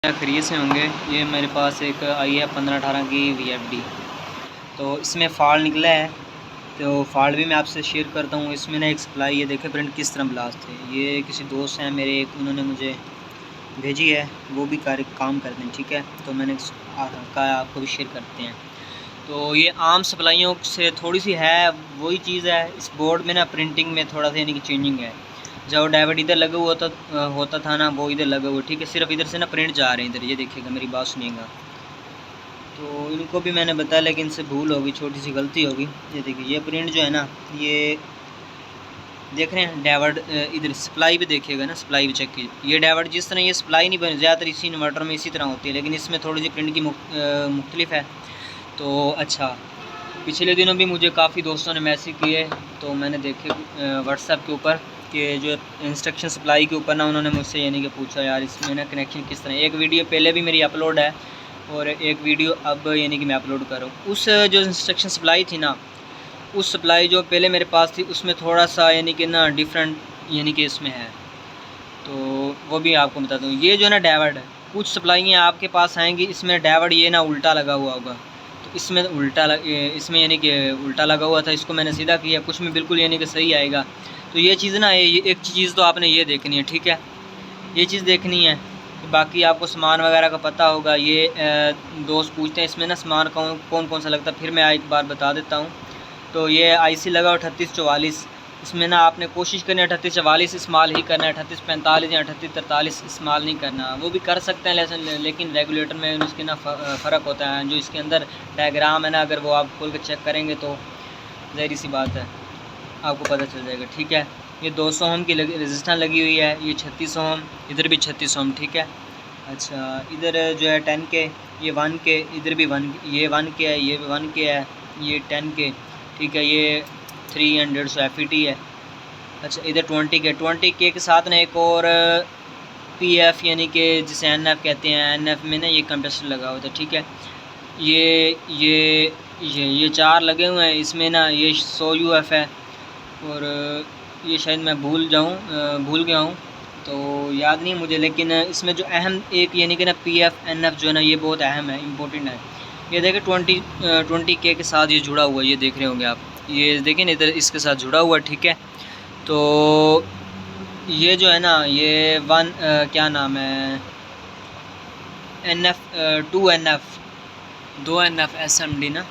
खरीद से होंगे। ये मेरे पास एक आई है 15-18 की VFD, तो इसमें फ़ॉल्ट निकला है। तो फ़ॉल्ट भी मैं आपसे शेयर करता हूँ। इसमें ना एक सप्लाई है, देखे प्रिंट किस तरह ब्लास्ट है। ये किसी दोस्त हैं मेरे, एक उन्होंने मुझे भेजी है, वो भी काम करते हैं, ठीक है। तो मैंने कहा आपको भी शेयर करते हैं। तो ये आम सप्लाइयों से थोड़ी सी है, वही चीज़ है। इस बोर्ड में ना प्रिंटिंग में थोड़ा सा यानी कि चेंजिंग है। जो डाइवर्ट इधर लगा हुआ होता था ना, वो इधर लगा हुआ, ठीक है। सिर्फ इधर से ना प्रिंट जा रहे हैं इधर, ये देखिएगा, मेरी बात सुनिएगा। तो इनको भी मैंने बताया, लेकिन इनसे भूल होगी, छोटी सी गलती होगी। ये देखिए, ये प्रिंट जो है ना, ये देख रहे हैं डाइवर्ट। इधर सप्लाई भी देखिएगा ना, सप्लाई भी चेक कीजिए। ये डाइवर्ट जिस तरह ये सप्लाई नहीं बनी, ज़्यादातर इसी इन्वर्टर में इसी तरह होती है, लेकिन इसमें थोड़ी सी प्रिंट की मुख्तलिफ है। तो अच्छा, पिछले दिनों भी मुझे काफ़ी दोस्तों ने मैसेज किए, तो मैंने देखे व्हाट्सएप के ऊपर कि जो इंस्ट्रक्शन सप्लाई के ऊपर ना, उन्होंने मुझसे यानी कि पूछा, यार इसमें ना कनेक्शन किस तरह। एक वीडियो पहले भी मेरी अपलोड है और एक वीडियो अब यानी कि मैं अपलोड कर रहा हूँ। उस जो इंस्ट्रक्शन सप्लाई थी ना, उस सप्लाई जो पहले मेरे पास थी, उसमें थोड़ा सा यानी कि ना डिफरेंट यानी कि इसमें है, तो वो भी आपको बता दूँ। ये जो है ना डाइवर्ट है, कुछ सप्लाइयाँ आपके पास आएंगी, इसमें डाइवर्ट ये ना उल्टा लगा हुआ होगा। तो इसमें इसमें यानी कि उल्टा लगा हुआ था, इसको मैंने सीधा किया। कुछ में बिल्कुल यानी कि सही आएगा। तो ये चीज़ ना, ये एक चीज़ तो आपने ये देखनी है, ठीक है। ये चीज़ देखनी है। बाकी आपको सामान वगैरह का पता होगा। ये दोस्त पूछते हैं इसमें ना सामान कौन कौन सा लगता है, फिर मैं एक बार बता देता हूँ। तो ये IC लगा 3844। इसमें ना आपने कोशिश करनी है 3844 इस्तेमाल ही करना है, 3845 या 3843 इस्तेमाल नहीं करना। वो भी कर सकते हैं लेकिन रेगुलेटर में उसके ना फ़र्क होता है। जो इसके अंदर डायग्राम है ना, अगर वो आप खोल के चेक करेंगे तो ज़ाहिर सी बात है आपको पता चल जाएगा, ठीक है। ये 200 ओम की रेजिस्टेंस लगी हुई है, ये 36 ओम, इधर भी 36 ओम, ठीक है। अच्छा, इधर जो है 10 के, ये 1 के, इधर भी 1, ये 1 के है, ये 1 के है, ये 10 के, ठीक है। ये 300 FET है। अच्छा, इधर 20 के साथ ना एक और PF यानी कि जिसे NF कहते हैं, NF में ना ये कंप्रेसर लगा हुआ था, ठीक है। ये ये ये 4 लगे हुए हैं इसमें ना। ये 100 UF है, और ये शायद मैं भूल गया हूँ, तो याद नहीं मुझे। लेकिन इसमें जो अहम एक यानी कि ना PF NF जो है ना, ये बहुत अहम है, इम्पोर्टेंट है। ये देखें 20 के साथ ये जुड़ा हुआ है, ये देख रहे होंगे आप। ये देखें ना, इधर इसके साथ जुड़ा हुआ है, ठीक है। तो ये जो है ना, ये क्या नाम है, NF 2 NF SMD ना।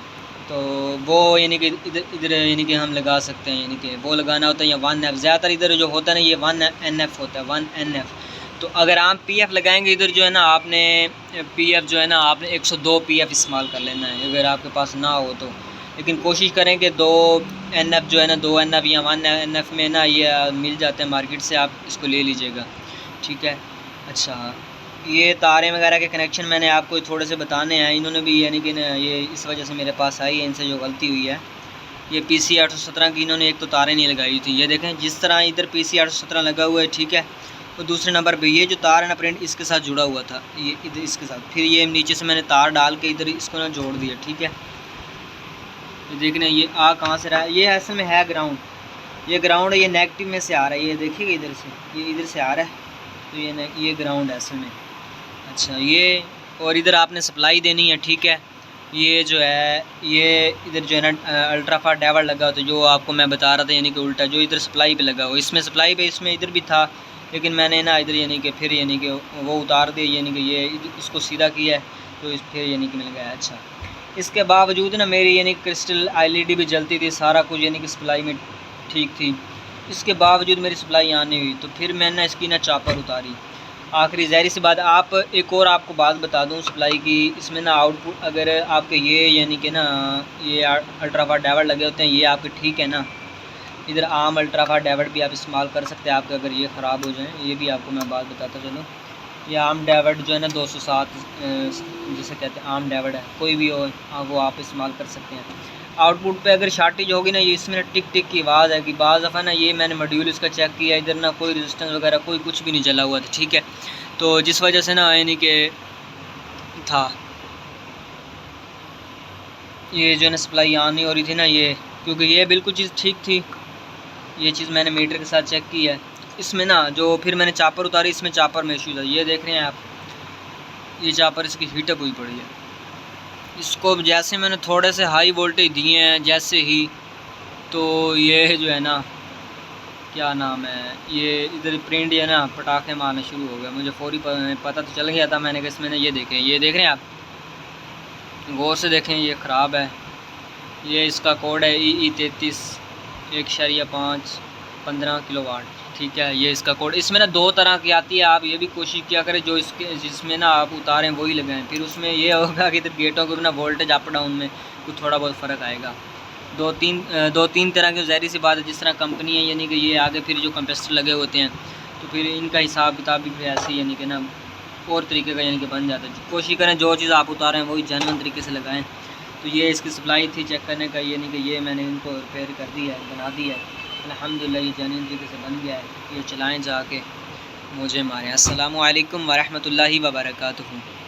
तो वो यानी कि इधर यानी कि हम लगा सकते हैं, यानी कि वो लगाना होता है, या 1F ज़्यादातर इधर जो होता है ना, ये 1NF होता है, 1NF। तो अगर आप PF लगाएंगे इधर जो है ना, आपने PF जो है ना, आपने 102 PF इस्तेमाल कर लेना है, अगर आपके पास ना हो तो। लेकिन कोशिश करें कि 2NF जो है ना, 2NF या 1NF में ना ये मिल जाते हैं मार्केट से, आप इसको ले लीजिएगा, ठीक है। अच्छा, ये तारें वगैरह के कनेक्शन मैंने आपको थोड़े से बताने हैं। इन्होंने भी यानी कि ये इस वजह से मेरे पास आई है, इनसे जो गलती हुई है। ये PC 817 की इन्होंने एक तो तारें नहीं लगाई हुई थी। ये देखें, जिस तरह इधर PC 817 लगा हुआ है, ठीक है। और दूसरे नंबर पे ये जो तार है ना, प्रिंट इसके साथ जुड़ा हुआ था, ये इधर इसके साथ। फिर ये नीचे से मैंने तार डाल के इधर इसको ना जोड़ दिया, ठीक है। ये देखना, ये कहाँ से रहा है, ये असल में है ग्राउंड। ये ग्राउंड है, ये नेगेटिव में से आ रहा है, ये देखिएगा इधर से, ये इधर से आ रहा है। तो ये ग्राउंड है असल में। अच्छा, ये और इधर आपने सप्लाई देनी है, ठीक है। ये जो है, ये इधर जो है ना अल्ट्राफास्ट डाइवर्ट लगा हो, तो जो आपको मैं बता रहा था यानी कि उल्टा जो इधर सप्लाई पे लगा हो, इसमें सप्लाई पे इसमें इधर भी था, लेकिन मैंने ना इधर यानी कि फिर यानी कि वो उतार दिया, यानी कि ये इसको सीधा किया है, तो फिर यानी कि मिल गया। अच्छा, इसके बावजूद ना मेरी यानी क्रिस्टल LED भी जलती थी, सारा कुछ यानी कि सप्लाई में ठीक थी। इसके बावजूद मेरी सप्लाई यहाँ नहीं हुई, तो फिर मैंने इसकी ना चापर उतारी आखिरी। ज़ाहिर सी बात, आप एक और आपको बात बता दूं सप्लाई की, इसमें ना आउटपुट अगर आपके ये यानी कि ना ये अल्ट्राफास्ट डाइवर्ट लगे होते हैं, ये आपके ठीक है ना। इधर आम अल्ट्राफास्ट डाइवर्ट भी आप इस्तेमाल कर सकते हैं आपके, अगर ये ख़राब हो जाए। ये भी आपको मैं बात बताता चलूँ। ये आम डाइवर्ट जो है ना 207 जिसे कहते हैं आम डाइवर्ट है, कोई भी हो वो आप इस्तेमाल कर सकते हैं। आउटपुट पे अगर शार्टेज होगी ना, ये इसमें टिक टिक की आवाज़ है कि बाज़ दफ़ा ना, ये मैंने मॉड्यूल इसका चेक किया, इधर ना कोई रेजिस्टेंस वगैरह कोई कुछ भी नहीं जला हुआ था, ठीक है। तो जिस वजह से ना यानी कि था ये जो है ना सप्लाई ऑन नहीं हो रही थी ना, ये क्योंकि ये बिल्कुल चीज़ ठीक थी। ये चीज़ मैंने मीटर के साथ चेक की है। इसमें ना जो फिर मैंने चापर उतारी, इसमें चापर में इशू था, ये देख रहे हैं आप। ये चापर इसकी हीटअप हुई पड़ी है। इसको जैसे मैंने थोड़े से हाई वोल्टेज दिए हैं जैसे ही, तो ये जो है ना, क्या नाम है, ये इधर प्रिंट है ना, पटाखे मारना शुरू हो गया। मुझे फौरी पता तो चल गया था। मैंने कहा इसमें ये देखें, ये देख रहे हैं आप, गौर से देखें, ये ख़राब है। ये इसका कोड है EE33 1.5 15 किलोवाट, ठीक है। ये इसका कोड, इसमें ना 2 तरह की आती है। आप ये भी कोशिश किया करें जो इसके जिसमें ना आप उतारें वही लगाएं, फिर उसमें ये होगा कि गेटों के ना वोल्टेज अप डाउन में कुछ थोड़ा बहुत फ़र्क आएगा। दो तीन तरह की ज़ाहिर सी बात है, जिस तरह कंपनी है, यानी कि ये आगे फिर जो कंप्रेसर लगे होते हैं, तो फिर इनका हिसाब किताब भी फिर ऐसे यानी कि ना और तरीके का यानी कि बन जाता है। कोशिश करें जो चीज़ आप उतारें वही जेन्युइन तरीके से लगाएं। तो ये इसकी सप्लाई थी चेक करने का, यानी कि ये मैंने इनको रिपेयर कर दिया है, बना दिया है अल्हम्दुलिल्लाह। ये जेन्युइन तरीके से बन गया है। ये चलाएँ जाके, मुझे मारें। अस्सलामु अलैकुम वरहमतुल्लाहि वबरकातुहू।